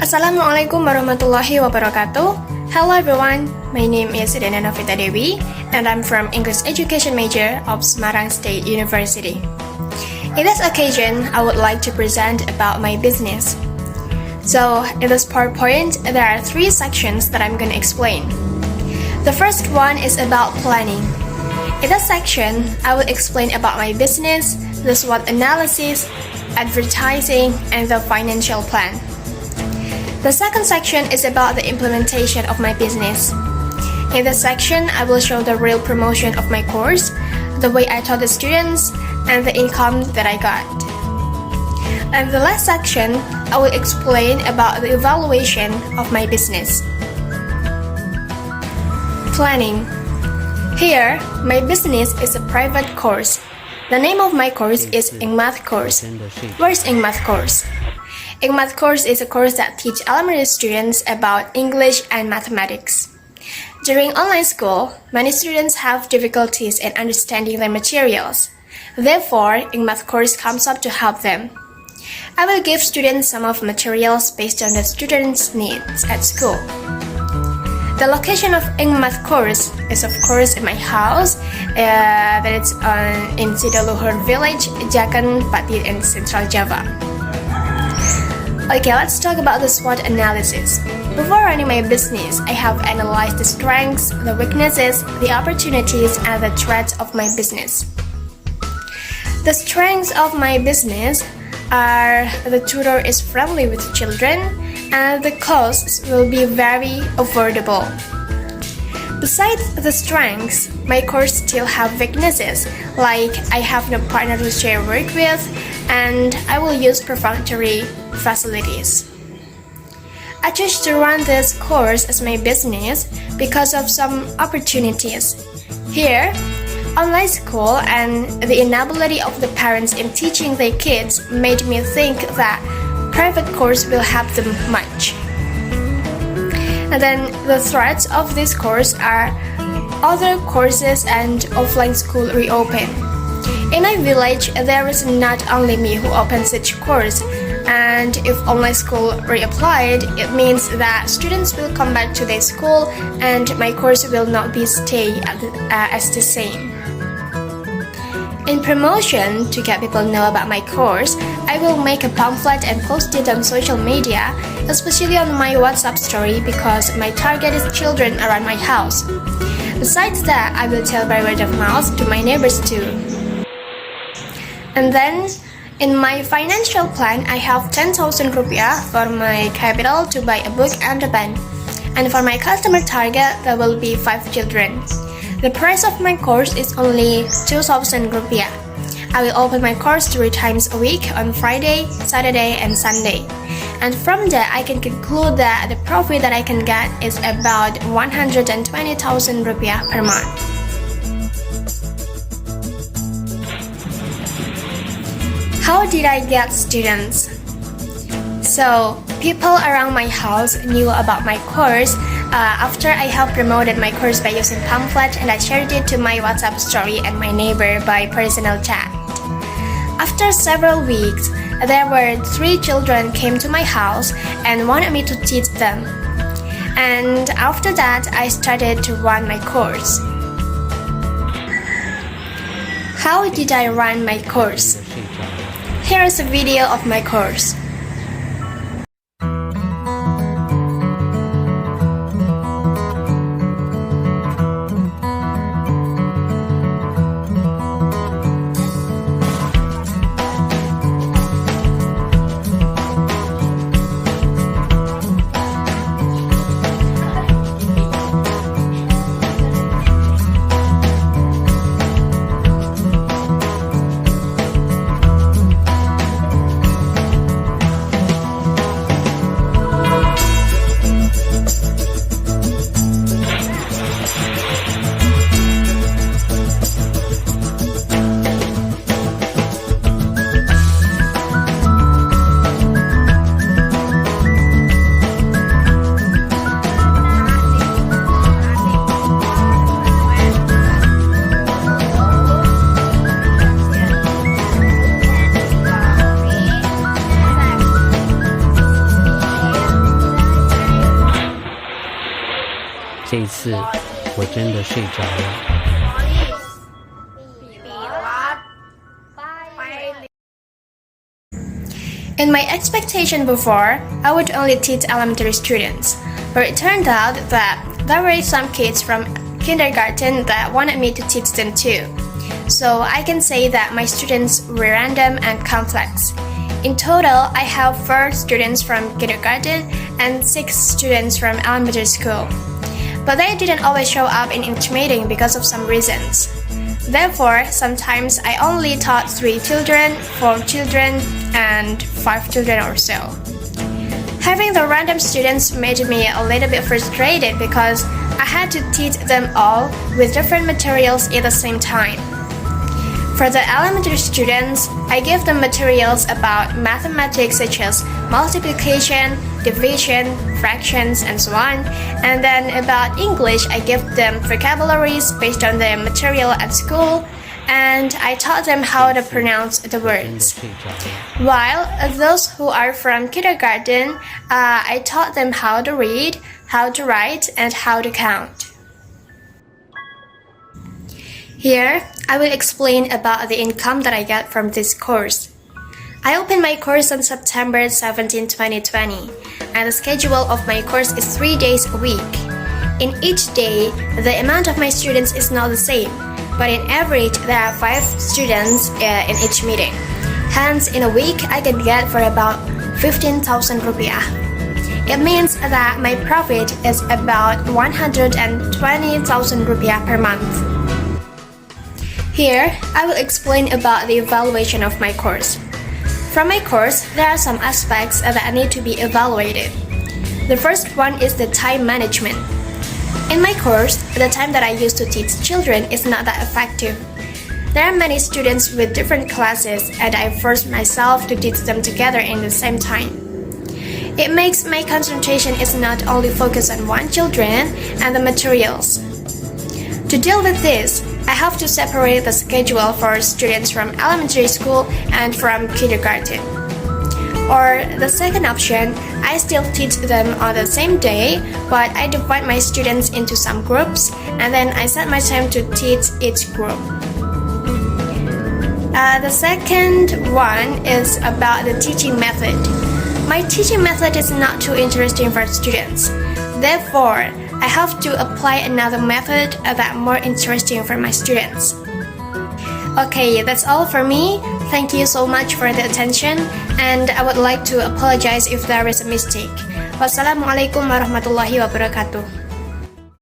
Assalamualaikum warahmatullahi wabarakatuh. Hello everyone, my name is Rina Novita Dewi and I'm from English Education major of Semarang State University. In this occasion, I would like to present about my business. So, in this PowerPoint, there are 3 sections that I'm going to explain. The first one is about planning. In this section, I will explain about my business, the SWOT analysis, advertising, and the financial plan. The second section is about the implementation of my business. In this section, I will show the real promotion of my course, the way I taught the students, and the income that I got. And the last section, I will explain about the evaluation of my business. Planning. Here, my business is a private course. The name of my course is Math course. Where's Math course? Math course is a course that teaches elementary students about English and mathematics. During online school, many students have difficulties in understanding their materials. Therefore, Math course comes up to help them. I will give students some of materials based on the students' needs at school. The location of Math course is of course in my house, that it's in Sidaluhur village, Jakan, Pati, in Central Java. Okay, let's talk about the SWOT analysis. Before running my business, I have analyzed the strengths, the weaknesses, the opportunities, and the threats of my business. The strengths of my business are the tutor is friendly with children and the costs will be very affordable. Besides the strengths, my course still have weaknesses, like I have no partner to share work with and I will use perfunctory facilities. I chose to run this course as my business because of some opportunities. Here, online school and the inability of the parents in teaching their kids made me think that private course will help them much. And then the threats of this course are other courses and offline school reopen. In my village, there is not only me who opens such course, and if online school reapplied, it means that students will come back to their school and my course will not be stay as the same. In promotion, to get people know about my course, I will make a pamphlet and post it on social media, especially on my WhatsApp story because my target is children around my house. Besides that, I will tell by word of mouth to my neighbors too. And then, in my financial plan, I have 10,000 rupiah for my capital to buy a book and a pen. And for my customer target, there will be 5 children. The price of my course is only 2,000 rupiah. I will open my course 3 times a week on Friday, Saturday, and Sunday. And from there, I can conclude that the profit that I can get is about 120,000 rupiah per month. How did I get students? So, people around my house knew about my course after I have promoted my course by using pamphlet and I shared it to my WhatsApp story and my neighbor by personal chat. After several weeks, there were 3 children came to my house and wanted me to teach them. And after that, I started to run my course. How did I run my course? Here is a video of my course. 是我真的睡着了。In my expectation before, I would only teach elementary students, but it turned out that there were some kids from kindergarten that wanted me to teach them too. So I can say that my students were random and complex. In total, I have 4 students from kindergarten and 6 students from elementary school. But they didn't always show up in each meeting because of some reasons. Therefore, sometimes I only taught 3 children, 4 children, and 5 children or so. Having the random students made me a little bit frustrated because I had to teach them all with different materials at the same time. For the elementary students, I give them materials about mathematics such as multiplication, division, fractions, and so on. And then about English, I give them vocabularies based on the material at school, and I taught them how to pronounce the words. While those who are from kindergarten, I taught them how to read, how to write, and how to count. Here, I will explain about the income that I get from this course. I opened my course on September 17, 2020, and the schedule of my course is 3 days a week. In each day, the amount of my students is not the same, but in average, there are 5 students in each meeting. Hence, in a week, I can get for about 15,000 rupiah. It means that my profit is about 120,000 rupiah per month. Here, I will explain about the evaluation of my course. From my course, there are some aspects that need to be evaluated. The first one is the time management. In my course, the time that I use to teach children is not that effective. There are many students with different classes, and I force myself to teach them together in the same time. It makes my concentration is not only focused on one children and the materials. To deal with this, I have to separate the schedule for students from elementary school and from kindergarten. Or the second option, I still teach them on the same day, but I divide my students into some groups, and then I set my time to teach each group. The second one is about the teaching method. My teaching method is not too interesting for students. Therefore, I have to apply another method that's more interesting for my students. Okay, that's all for me. Thank you so much for the attention, and I would like to apologize if there is a mistake. Wassalamualaikum warahmatullahi wabarakatuh.